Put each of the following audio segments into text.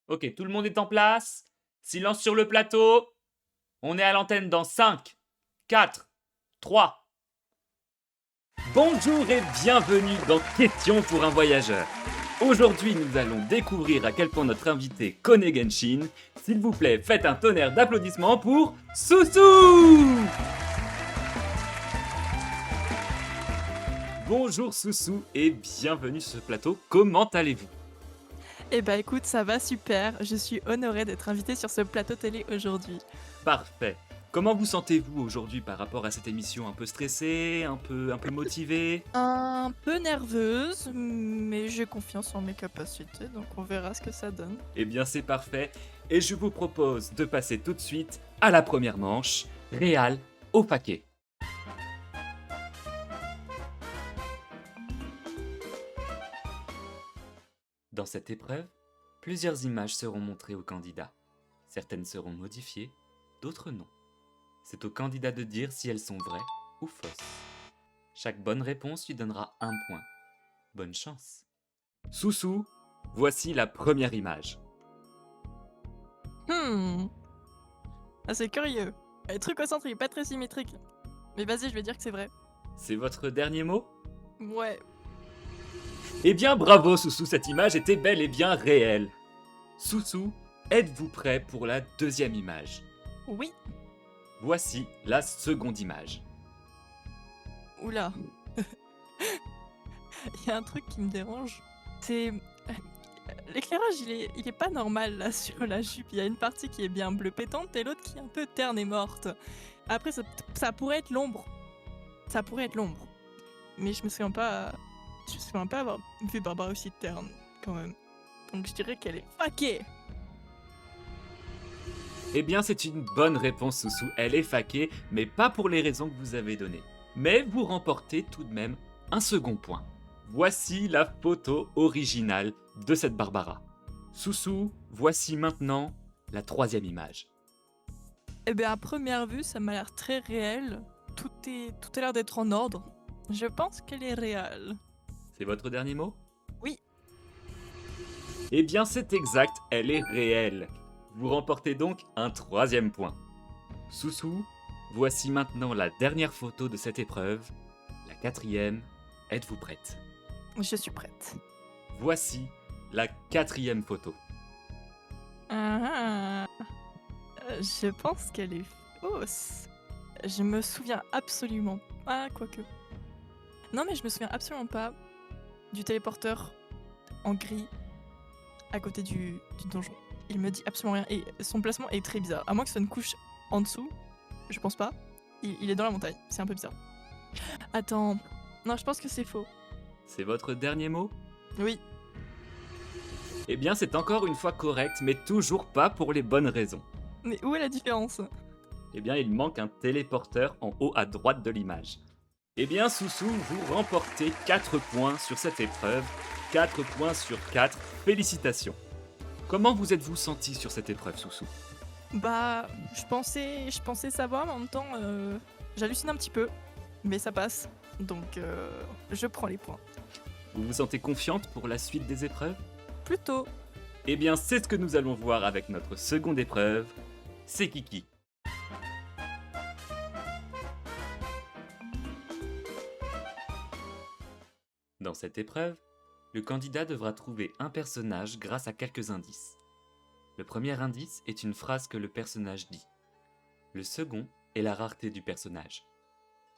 Ok, tout le monde est en place. Silence sur le plateau. On est à l'antenne dans 5, 4, 3. Bonjour et bienvenue dans Question pour un voyageur. Aujourd'hui, nous allons découvrir à quel point notre invité connaît Genshin. S'il vous plaît, faites un tonnerre d'applaudissements pour Soussou. Bonjour Soussou et bienvenue sur ce plateau. Comment allez-vous? Eh bah écoute, ça va super. Je suis honorée d'être invitée sur ce plateau télé aujourd'hui. Parfait. Comment vous sentez-vous aujourd'hui par rapport à cette émission? Un peu stressé, un peu motivé? Un peu nerveuse, mais j'ai confiance en mes capacités, donc on verra ce que ça donne. Eh bien c'est parfait. Et je vous propose de passer tout de suite à la première manche. Réal au paquet. Dans cette épreuve, plusieurs images seront montrées aux candidats. Certaines seront modifiées, d'autres non. C'est au candidat de dire si elles sont vraies ou fausses. Chaque bonne réponse lui donnera un point. Bonne chance. Soussou, voici la première image. Hmm, ah, c'est curieux. Truc au centre, il est pas très symétrique. Mais vas-y, je vais dire que c'est vrai. C'est votre dernier mot? Ouais. Eh bien bravo Soussou, cette image était bel et bien réelle. Soussou, êtes-vous prêt pour la deuxième image? Oui. Voici la seconde image. Oula. Il y a un truc qui me dérange. C'est... L'éclairage, il est pas normal là sur la jupe. Il y a une partie qui est bien bleu pétante et l'autre qui est un peu terne et morte. Après, ça pourrait être l'ombre. Ça pourrait être l'ombre. Mais je me souviens pas. Je me souviens pas avoir vu Barbara aussi terne, quand même. Donc je dirais qu'elle est faquée. Eh bien c'est une bonne réponse Soussou, elle est faquée, mais pas pour les raisons que vous avez données. Mais vous remportez tout de même un second point. Voici la photo originale de cette Barbara. Soussou, voici maintenant la troisième image. Eh bien, à première vue, ça m'a l'air très réel. Tout a l'air d'être en ordre. Je pense qu'elle est réelle. C'est votre dernier mot? Oui. Eh bien c'est exact, elle est réelle. Vous remportez donc un troisième point. Soussou, voici maintenant la dernière photo de cette épreuve, la quatrième. Êtes-vous prête? Je suis prête. Voici la quatrième photo. Ah, je pense qu'elle est fausse. Je me souviens absolument pas, quoique. Non, mais je me souviens absolument pas du téléporteur en gris à côté du donjon. Il me dit absolument rien et son placement est très bizarre. À moins que ce soit une couche en dessous, je pense pas. Il est dans la montagne, c'est un peu bizarre. Attends, non, je pense que c'est faux. C'est votre dernier mot? Oui, Eh bien c'est encore une fois correct, mais toujours pas pour les bonnes raisons. mais où est la différence? Eh bien il manque un téléporteur en haut à droite de l'image. Eh bien Soussou, vous remportez 4 points sur cette épreuve. 4 points sur 4, félicitations. Comment vous êtes-vous senti sur cette épreuve Soussou? Bah, je pensais savoir, mais en même temps, j'hallucine un petit peu, mais ça passe. Donc, je prends les points. Vous vous sentez confiante pour la suite des épreuves? Plutôt. Eh bien, c'est ce que nous allons voir avec notre seconde épreuve, c'est Kiki. Dans cette épreuve, le candidat devra trouver un personnage grâce à quelques indices. Le premier indice est une phrase que le personnage dit. Le second est la rareté du personnage.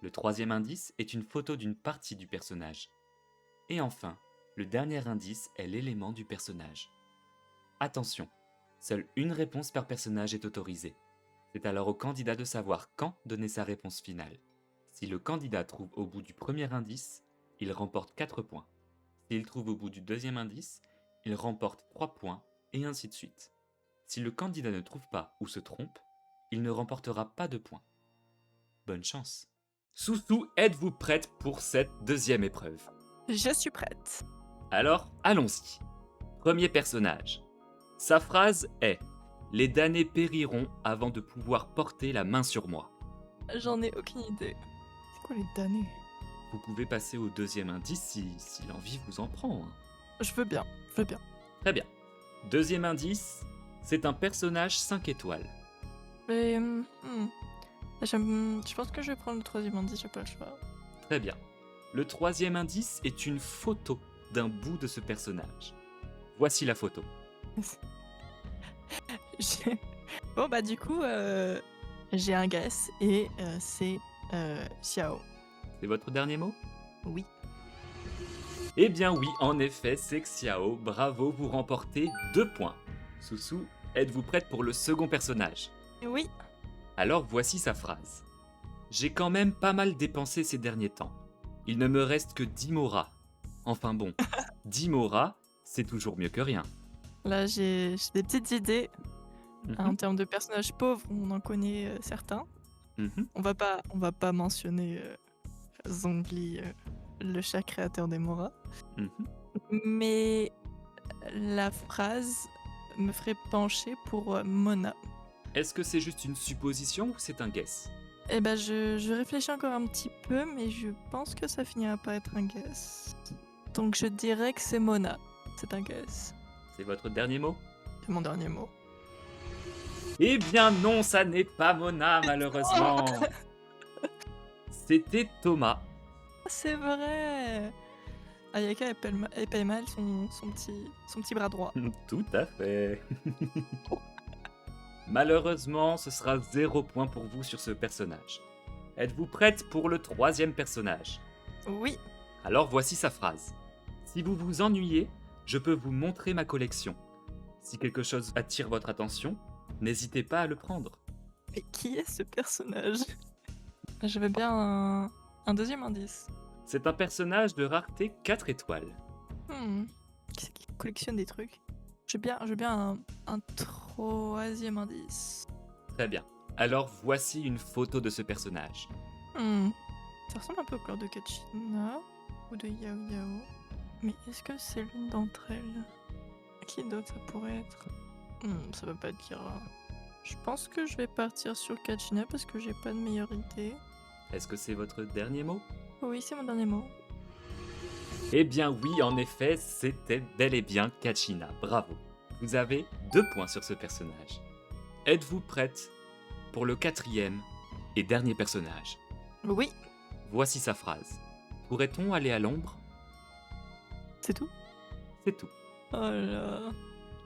Le troisième indice est une photo d'une partie du personnage. Et enfin, le dernier indice est l'élément du personnage. Attention, seule une réponse par personnage est autorisée. C'est alors au candidat de savoir quand donner sa réponse finale. Si le candidat trouve au bout du premier indice, il remporte 4 points. S'il trouve au bout du deuxième indice, il remporte 3 points, et ainsi de suite. Si le candidat ne trouve pas ou se trompe, il ne remportera pas de points. Bonne chance. Soussou, êtes-vous prête pour cette deuxième épreuve? Je suis prête. Alors, allons-y. Premier personnage. Sa phrase est « Les damnés périront avant de pouvoir porter la main sur moi ». J'en ai aucune idée. C'est quoi les damnés? Vous pouvez passer au deuxième indice si l'envie vous en prend. Hein. Je veux bien, je veux bien. Très bien. Deuxième indice, c'est un personnage 5 étoiles. Mais, je pense que je vais prendre le troisième indice, j'ai pas le choix. Très bien. Le troisième indice est une photo d'un bout de ce personnage. Voici la photo. J'ai- Bon, bah, du coup, j'ai un guess et c'est Xiao. C'est votre dernier mot? Oui. Eh bien oui, en effet, c'est Xiao. Bravo, vous remportez 2 points. Soussou, êtes-vous prête pour le second personnage? Oui. Alors voici sa phrase. J'ai quand même pas mal dépensé ces derniers temps. Il ne me reste que 10 moras. Enfin bon, 10 moras, c'est toujours mieux que rien. Là, j'ai des petites idées. En Mhm, termes de personnages pauvres, on en connaît certains. mhm, On va pas mentionner Zhongli, le chat créateur des Moras. mhm. Mais la phrase me ferait pencher pour Mona. Est-ce que c'est juste une supposition ou c'est un guess? Eh ben, je réfléchis encore un petit peu, mais je pense que ça finira par être un guess. Donc je dirais que c'est Mona. C'est un guess. C'est votre dernier mot? C'est mon dernier mot. Eh bien non, ça n'est pas Mona, malheureusement. C'était Thomas. C'est vrai. Ayaka, elle paye mal son petit bras droit. Tout à fait. Malheureusement, ce sera 0 point pour vous sur ce personnage. Êtes-vous prête pour le troisième personnage? Oui. Alors voici sa phrase. Si vous vous ennuyez, je peux vous montrer ma collection. Si quelque chose attire votre attention, n'hésitez pas à le prendre. Mais qui est ce personnage? Je veux bien un deuxième indice. C'est un personnage de rareté 4 étoiles. Qui c'est qui collectionne des trucs? Je veux bien un troisième indice. Très bien. Alors voici une photo de ce personnage. Ça ressemble un peu aux couleurs de Kachina ou de Yao Yao. Mais est-ce que c'est l'une d'entre elles? Qui d'autre ça pourrait être? Ça va pas être Kira. Je pense que je vais partir sur Kachina parce que j'ai pas de meilleure idée. Est-ce que c'est votre dernier mot? Oui, c'est mon dernier mot. Eh bien oui, en effet, c'était bel et bien Kachina. Bravo. Vous avez 2 points sur ce personnage. Êtes-vous prête pour le quatrième et dernier personnage? Oui, Voici sa phrase. Pourrait-on aller à l'ombre? c'est tout. C'est tout. Oh là.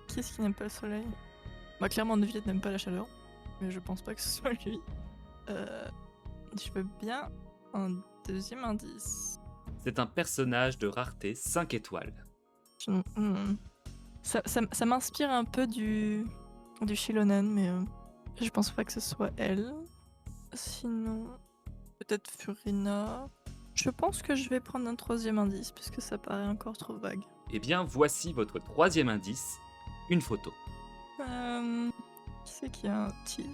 Qui est-ce qui n'aime pas le soleil? Bah clairement Neuvillette n'aime pas la chaleur. Mais je pense pas que ce soit lui. Je veux bien un deuxième indice. C'est un personnage de rareté 5 étoiles. Ça m'inspire un peu du Shilonen, mais je pense pas que ce soit elle. Sinon, peut-être Furina. Je pense que je vais prendre un troisième indice, puisque ça paraît encore trop vague. Eh bien, voici votre troisième indice, une photo. Qui c'est qui a un petit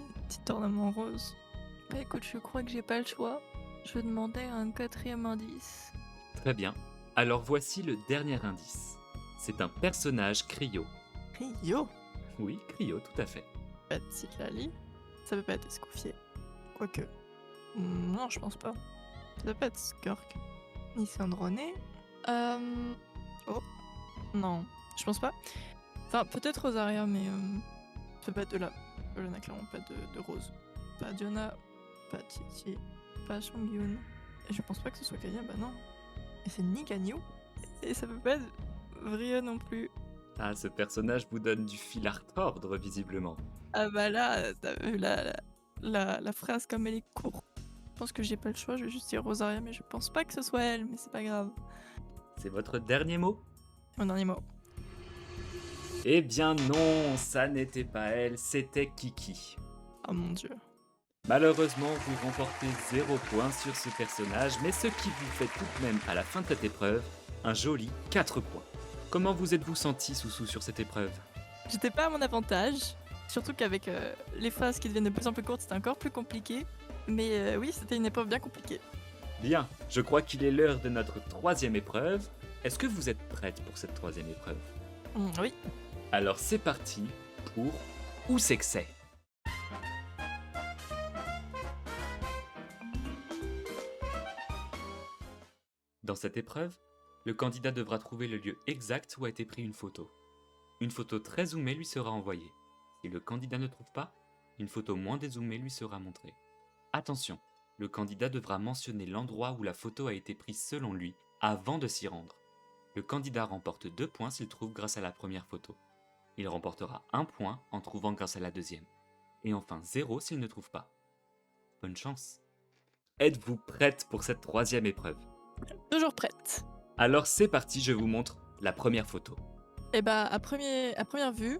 ornement rose? Bah écoute, je crois que j'ai pas le choix. Je vais demander un quatrième indice. Très bien. Alors voici le dernier indice. C'est un personnage Cryo. Yo! Oui, Cryo, tout à fait. Ça peut être Citlali. Ça peut pas être Escoffier. Quoique. Non, je pense pas. Ça peut pas être Skirk. Ni Sandroné. Oh. Non, je pense pas. Enfin, peut-être Rosaria, mais ça peut pas être de là. Elle n'a clairement pas de rose. Pas Diona, pas Titi, pas Shongyun. Et je pense pas que ce soit Kanya, bah non. Et c'est ni Ganyu. Et ça peut pas être Vria non plus. Ah, ce personnage vous donne du fil à retordre, visiblement. Ah bah là, t'as vu la phrase comme elle est courte. Je pense que j'ai pas le choix, je vais juste dire Rosaria, mais je pense pas que ce soit elle, mais c'est pas grave. C'est votre dernier mot? Mon dernier mot. Eh bien non, ça n'était pas elle, c'était Kiki. Oh mon dieu. Malheureusement, vous remportez 0 point sur ce personnage, mais ce qui vous fait tout de même à la fin de cette épreuve, un joli 4 points. Comment vous êtes-vous senti, Soussou, sur cette épreuve? J'étais pas à mon avantage, surtout qu'avec les phrases qui deviennent de plus en plus courtes, c'était encore plus compliqué. Mais oui, c'était une épreuve bien compliquée. Bien, je crois qu'il est l'heure de notre troisième épreuve. Est-ce que vous êtes prête pour cette troisième épreuve? Oui. Alors c'est parti pour Où c'est que c'est? Dans cette épreuve, le candidat devra trouver le lieu exact où a été prise une photo. une photo très zoomée lui sera envoyée. Si le candidat ne trouve pas, une photo moins dézoomée lui sera montrée. Attention, le candidat devra mentionner l'endroit où la photo a été prise selon lui avant de s'y rendre. Le candidat remporte 2 points s'il trouve grâce à la première photo. Il remportera 1 point en trouvant grâce à la deuxième. Et enfin 0 s'il ne trouve pas. Bonne chance. Êtes-vous prête pour cette troisième épreuve? Toujours prête. Alors c'est parti, je vous montre la première photo. Et bah, à première vue,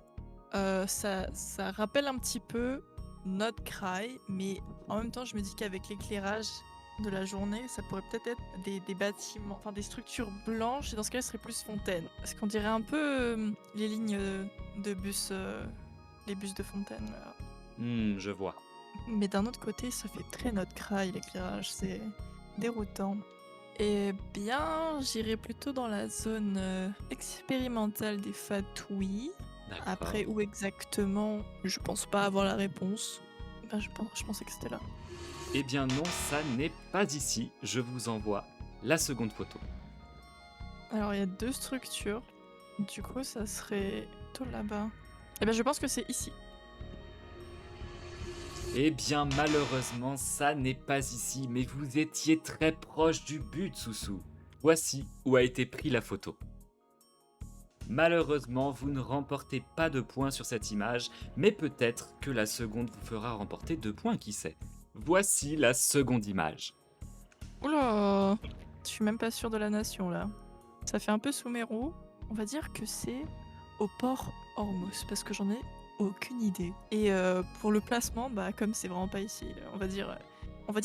ça rappelle un petit peu Not Cry, mais en même temps, je me dis qu'avec l'éclairage de la journée, ça pourrait peut-être être des bâtiments, enfin des structures blanches, et dans ce cas-là, ce serait plus fontaine. Parce qu'on dirait un peu les lignes de bus, les bus de fontaine. Là. Je vois. Mais d'un autre côté, ça fait très Not Cry, l'éclairage, c'est déroutant. Eh bien, j'irai plutôt dans la zone expérimentale des fatouilles. D'accord. Après, où exactement, je pense pas avoir la réponse. Enfin, je pensais que c'était là. Eh bien non, ça n'est pas ici. Je vous envoie la seconde photo. Alors, il y a 2 structures. Du coup, ça serait plutôt là-bas. Eh bien, je pense que c'est ici. Eh bien malheureusement, ça n'est pas ici, mais vous étiez très proche du but, Soussou. Voici où a été prise la photo. Malheureusement, vous ne remportez pas de points sur cette image, mais peut-être que la seconde vous fera remporter 2 points, qui sait. Voici la seconde image. Oula! Je suis même pas sûre de la nation, là. Ça fait un peu Sumeru. On va dire que c'est au port Hormuz, parce que j'en ai aucune idée. Et pour le placement, bah comme c'est vraiment pas ici, on va dire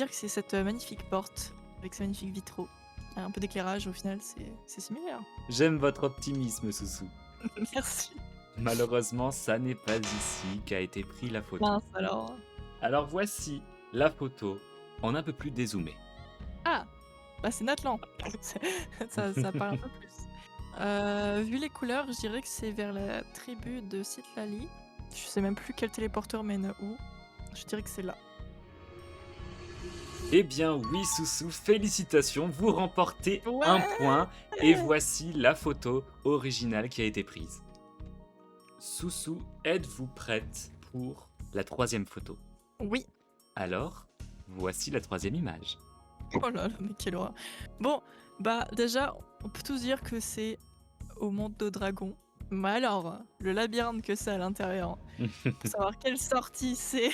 que c'est cette magnifique porte avec ses magnifiques vitraux. Un peu d'éclairage au final, c'est similaire. J'aime votre optimisme, Soussou. Merci. Malheureusement, ça n'est pas ici qu'a été prise la photo. Mince alors. Alors voici la photo en un peu plus dézoomé. Ah, bah c'est Natlan. ça parle un peu plus. Vu les couleurs, je dirais que c'est vers la tribu de Citlali. Je sais même plus quel téléporteur mène où. Je dirais que c'est là. Eh bien oui, Soussou, félicitations, vous remportez Ouais. 1 point et voici la photo originale qui a été prise. Soussou, êtes-vous prête pour la troisième photo? Oui. Alors, voici la troisième image. Oh là là, mais quelle horreur. Bon, bah déjà, on peut tous dire que c'est au monde de dragon. Mais alors, le labyrinthe que c'est à l'intérieur, pour savoir quelle sortie c'est,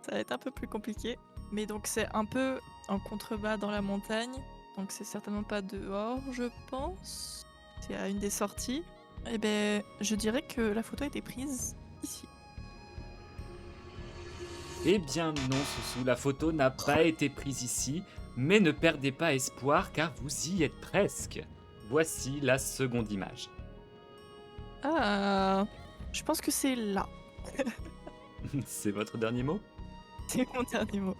ça va être un peu plus compliqué. Mais donc c'est un peu en contrebas dans la montagne, donc c'est certainement pas dehors, je pense. C'est à une des sorties. Et ben, je dirais que la photo a été prise ici. Eh bien non, Soussou, la photo n'a pas été prise ici, mais ne perdez pas espoir car vous y êtes presque. Voici la seconde image. Ah, je pense que c'est là. C'est votre dernier mot? C'est mon dernier mot.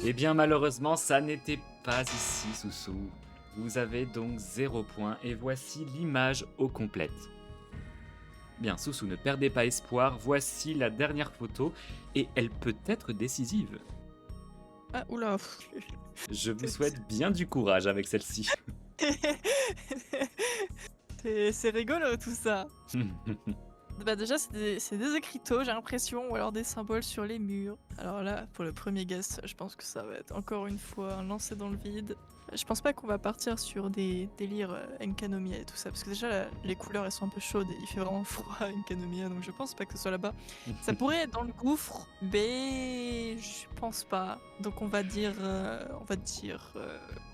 Eh bien malheureusement, ça n'était pas ici, Soussou. Vous avez donc 0 point et voici l'image au complète. Bien, Soussou, ne perdez pas espoir, voici la dernière photo et elle peut être décisive. Ah, oula. Je vous souhaite bien du courage avec celle-ci. C'est rigolo tout ça. Bah déjà c'est des écriteaux j'ai l'impression ou alors des symboles sur les murs. Alors là pour le premier guess je pense que ça va être encore une fois un lancer dans le vide. Je pense pas qu'on va partir sur des délires Enkanomiya et tout ça parce que déjà les couleurs elles sont un peu chaudes et il fait vraiment froid à Enkanomiya donc je pense pas que ce soit là-bas. Ça pourrait être dans le gouffre mais je pense pas. Donc on va dire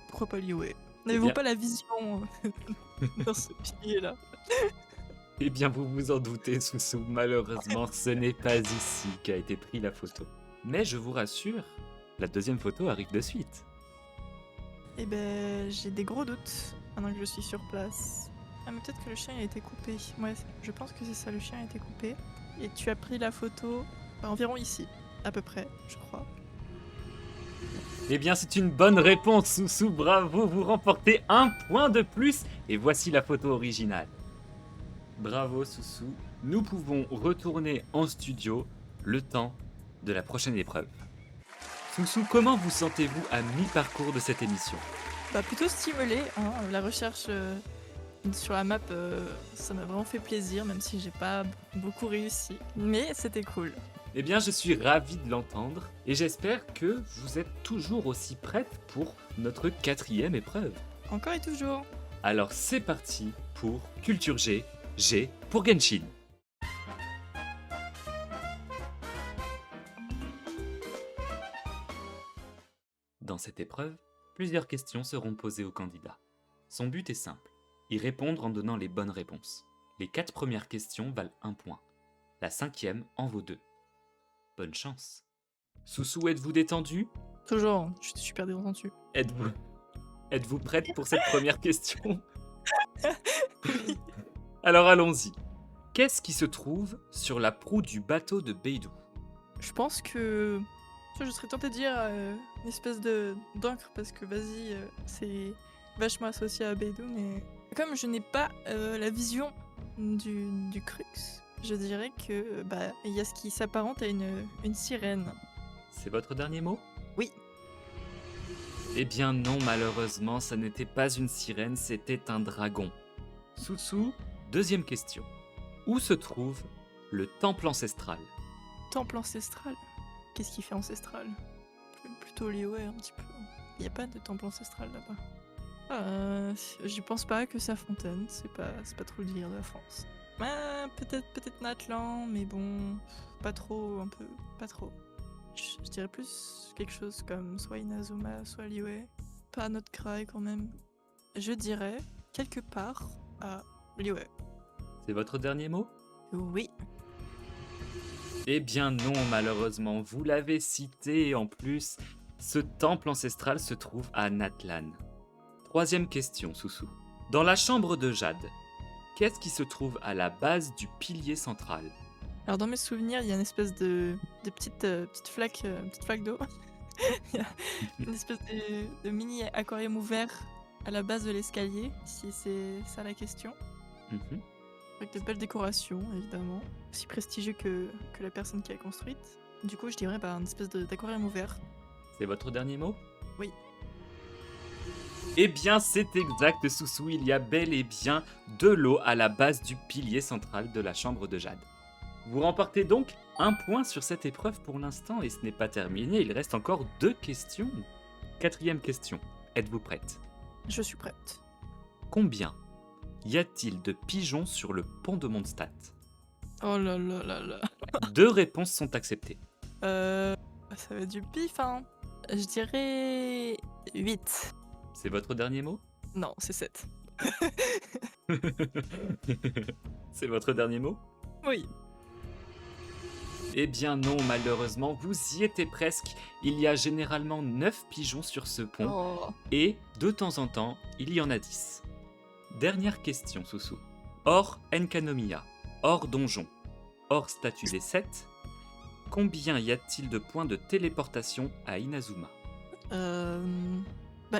pourquoi pas Liyue. N'avez-vous bien- pas la vision dans ce pilier là? Eh bien, vous vous en doutez, Soussou, malheureusement, ce n'est pas ici qu'a été prise la photo. Mais je vous rassure, la deuxième photo arrive de suite. Eh ben, j'ai des gros doutes maintenant que je suis sur place. Ah, mais peut-être que le chien a été coupé. Ouais, je pense que c'est ça, le chien a été coupé. Et tu as pris la photo environ ici, à peu près, je crois. Eh bien, c'est une bonne réponse, Soussou, bravo, vous remportez 1 point de plus et voici la photo originale. Bravo, Soussou, nous pouvons retourner en studio le temps de la prochaine épreuve. Soussou, comment vous sentez-vous à mi-parcours de cette émission? Bah, plutôt stimulé, hein, la recherche sur la map, ça m'a vraiment fait plaisir, même si j'ai pas beaucoup réussi. Mais c'était cool. Eh bien, je suis ravi de l'entendre et j'espère que vous êtes toujours aussi prête pour notre 4e épreuve. Encore et toujours. Alors c'est parti pour Culture G, G pour Genshin. Dans cette épreuve, plusieurs questions seront posées au candidat. Son but est simple, y répondre en donnant les bonnes réponses. Les 4 premières questions valent 1 point. La 5e en vaut 2. Bonne chance. Soussou, êtes-vous détendu? Toujours, je suis super détendu. Êtes-vous prête pour cette première question? Alors allons-y. Qu'est-ce qui se trouve sur la proue du bateau de Beidou? Je pense que je serais tentée de dire une espèce d'encre parce que vas-y, c'est vachement associé à Beidou, mais comme je n'ai pas la vision du crux, je dirais que il y a ce qui s'apparente à une sirène. C'est votre dernier mot? Oui. Eh bien non, malheureusement, ça n'était pas une sirène, c'était un dragon. Soussou, deuxième question. Où se trouve le temple ancestral? Temple ancestral. Qu'est-ce qu'il fait ancestral? Plutôt Liyue un petit peu. Il n'y a pas de temple ancestral là-bas. J'y pense pas que sa fontaine, c'est pas trop le délire de la France. Peut-être Natlan, mais bon, pas trop, un peu, pas trop. Je dirais plus quelque chose comme soit Inazuma, soit Liyue. Pas notre Cry quand même. Je dirais quelque part à Liyue. C'est votre dernier mot? Oui. Eh bien non, malheureusement, vous l'avez cité en plus. Ce temple ancestral se trouve à Natlan. Troisième question, Soussou. Dans la chambre de Jade, qu'est-ce qui se trouve à la base du pilier central? Alors dans mes souvenirs, il y a une espèce de petite flaque d'eau. Il y a une espèce de mini aquarium ouvert à la base de l'escalier, si c'est ça la question. Mhm. Avec de belles décorations, évidemment. Aussi prestigieux que la personne qui a construite. Du coup, je dirais une espèce d'aquarium ouvert. C'est votre dernier mot? Oui. Eh bien, c'est exact, Soussou, il y a bel et bien de l'eau à la base du pilier central de la chambre de Jade. Vous remportez donc 1 point sur cette épreuve pour l'instant et ce n'est pas terminé, il reste encore 2 questions. 4e question, êtes-vous prête? Je suis prête. Combien y a-t-il de pigeons sur le pont de Mondstadt? Oh là là là là. 2 réponses sont acceptées. Ça va être du pif, hein. Je dirais 8. C'est votre dernier mot? Non, c'est 7. C'est votre dernier mot? Oui. Eh bien non, malheureusement, vous y étiez presque. Il y a généralement 9 pigeons sur ce pont, Oh. et de temps en temps, il y en a 10. Dernière question, Soussou. Hors Enkanomiya, hors donjon, hors statue des 7, combien y a-t-il de points de téléportation à Inazuma?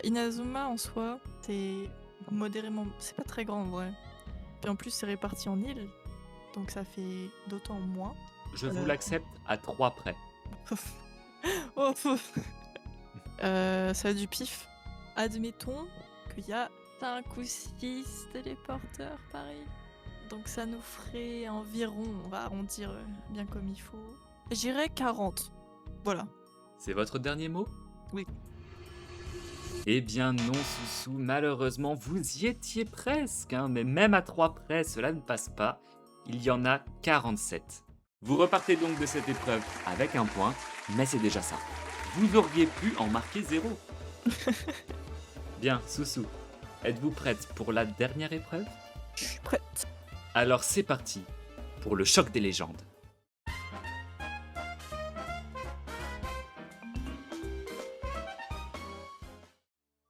Inazuma en soi, c'est modérément. C'est pas très grand en vrai. Et en plus, c'est réparti en îles, donc ça fait d'autant moins. Je vous l'accepte à 3 près. Oh, ça va être du pif. Admettons qu'il y a 5 ou 6 téléporteurs pareil. Donc ça nous ferait environ, on va arrondir bien comme il faut. J'irais 40. Voilà. C'est votre dernier mot? Oui. Eh bien non, Soussou, malheureusement, vous y étiez presque, hein, mais même à 3 près, cela ne passe pas. Il y en a 47. Vous repartez donc de cette épreuve avec 1 point, mais c'est déjà ça. Vous auriez pu en marquer 0. Bien, Soussou, êtes-vous prête pour la dernière épreuve? Je suis prête. Alors c'est parti pour le choc des légendes.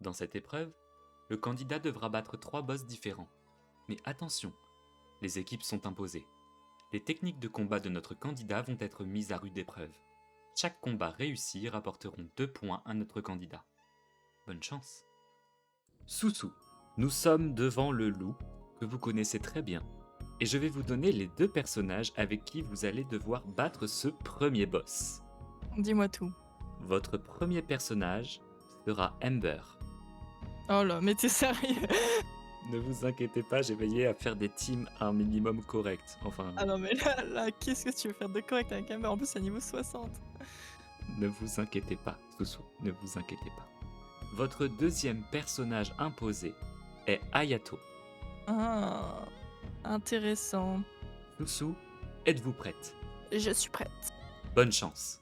Dans cette épreuve, le candidat devra battre 3 boss différents. Mais attention, les équipes sont imposées. Les techniques de combat de notre candidat vont être mises à rude épreuve. Chaque combat réussi rapporteront 2 points à notre candidat. Bonne chance. Soussou, nous sommes devant le loup, que vous connaissez très bien, et je vais vous donner les 2 personnages avec qui vous allez devoir battre ce premier boss. Dis-moi tout. Votre premier personnage sera Ember. Oh là, mais t'es sérieux? Ne vous inquiétez pas, j'ai veillé à faire des teams un minimum correct. Enfin, Ah non, mais là, qu'est-ce que tu veux faire de correct avec un En plus, c'est à niveau 60. ne vous inquiétez pas, Susu, ne vous inquiétez pas. Votre deuxième personnage imposé est Ayato. Ah, intéressant. Susu, êtes-vous prête? Je suis prête. Bonne chance.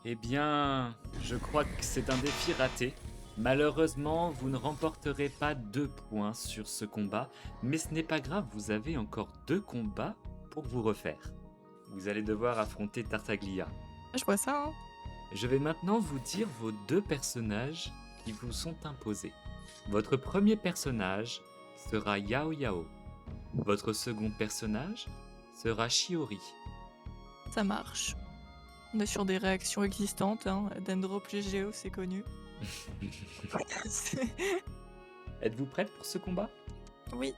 Eh bien, je crois que c'est un défi raté. Malheureusement, vous ne remporterez pas 2 points sur ce combat, mais ce n'est pas grave, vous avez encore 2 combats pour vous refaire. Vous allez devoir affronter Tartaglia. Je vois ça, hein. Je vais maintenant vous dire vos 2 personnages qui vous sont imposés. Votre premier personnage sera Yao Yao. Votre second personnage sera Shiori. Ça marche. On est sur des réactions existantes, hein. Dendrop GGO, c'est connu. C'est- Êtes-vous prête pour ce combat? oui.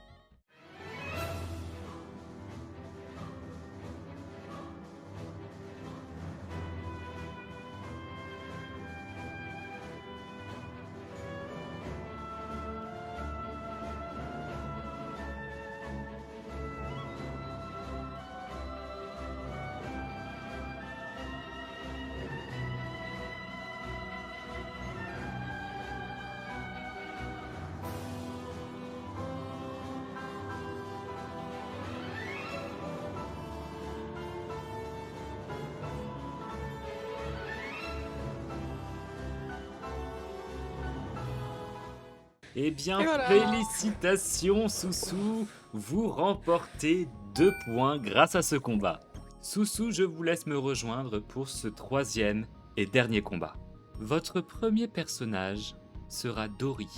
Eh bien, Et voilà. félicitations, Soussou. Vous remportez 2 points grâce à ce combat. Soussou, je vous laisse me rejoindre pour ce 3e et dernier combat. Votre premier personnage sera Dori.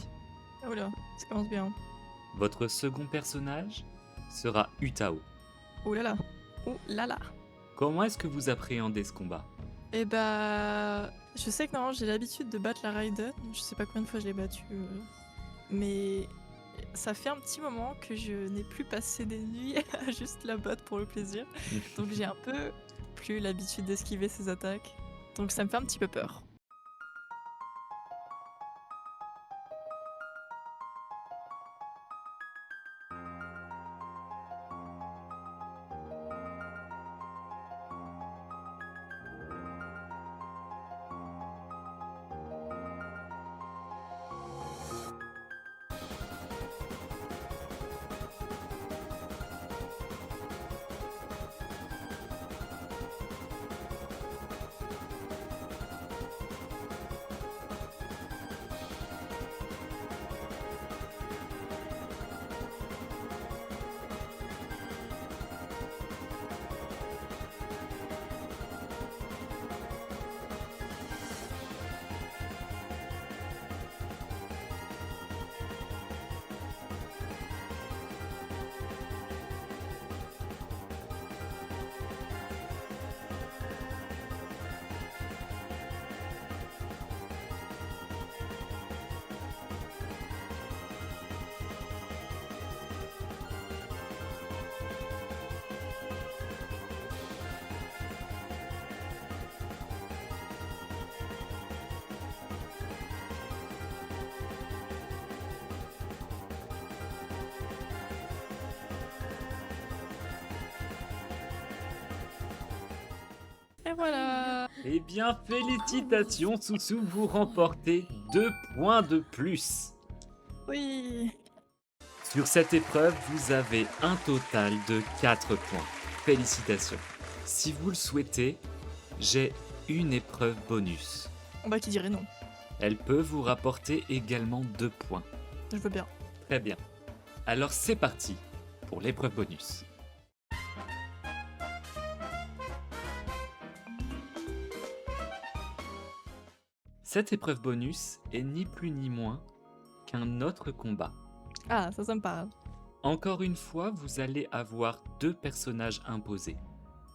Oh là, ça commence bien. Votre second personnage sera Utao. Oh là là. Oh là là. Comment est-ce que vous appréhendez ce combat? Et bah, je sais que normalement j'ai l'habitude de battre la Raiden. Je sais pas combien de fois je l'ai battue. Mais ça fait un petit moment que je n'ai plus passé des nuits à juste la battre pour le plaisir. Donc j'ai un peu plus l'habitude d'esquiver ses attaques. Donc ça me fait un petit peu peur. Et voilà. Eh bien, félicitations, Soussou, vous remportez 2 points de plus. Oui. Sur cette épreuve, vous avez un total de 4 points. Félicitations. Si vous le souhaitez, j'ai une épreuve bonus. Qui dirait non? Elle peut vous rapporter également 2 points. Je veux bien. Très bien. Alors c'est parti pour l'épreuve bonus. Cette épreuve bonus est ni plus ni moins qu'un autre combat. Ah, ça me parle. Encore une fois, vous allez avoir 2 personnages imposés.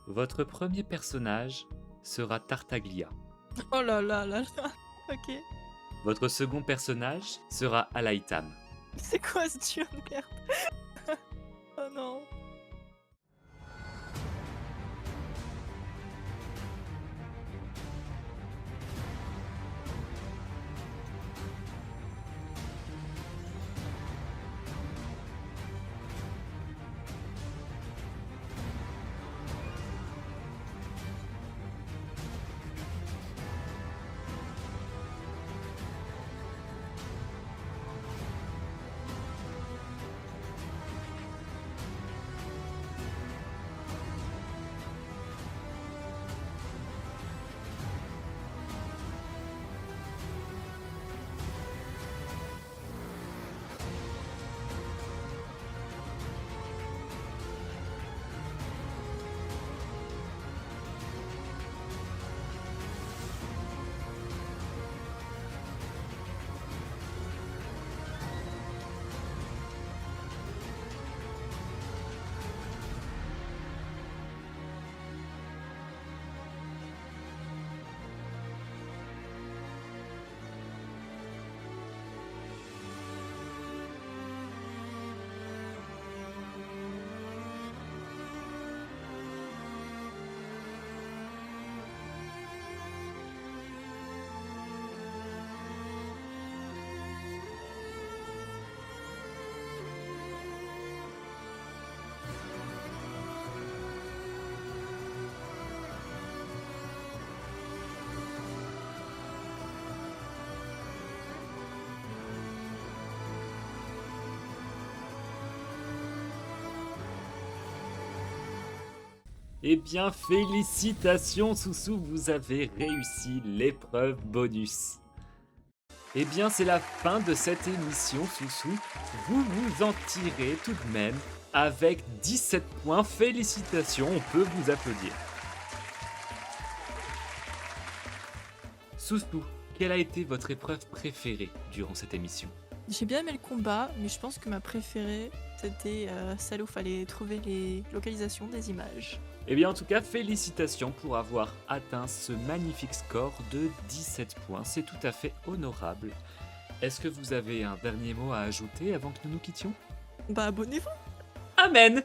Votre premier personnage sera Tartaglia. Oh là là là là. Ok. Votre second personnage sera Alaitam. C'est quoi ce dieu de merde? Oh non. Eh bien, félicitations Soussou, vous avez réussi l'épreuve bonus. Eh bien, c'est la fin de cette émission Soussou. Vous vous en tirez tout de même avec 17 points. Félicitations, on peut vous applaudir. Soussou, quelle a été votre épreuve préférée durant cette émission? J'ai bien aimé le combat, mais je pense que ma préférée, c'était celle où fallait trouver les localisations des images. Eh bien, en tout cas, félicitations pour avoir atteint ce magnifique score de 17 points. C'est tout à fait honorable. Est-ce que vous avez un dernier mot à ajouter avant que nous nous quittions? Abonnez-vous! Amen!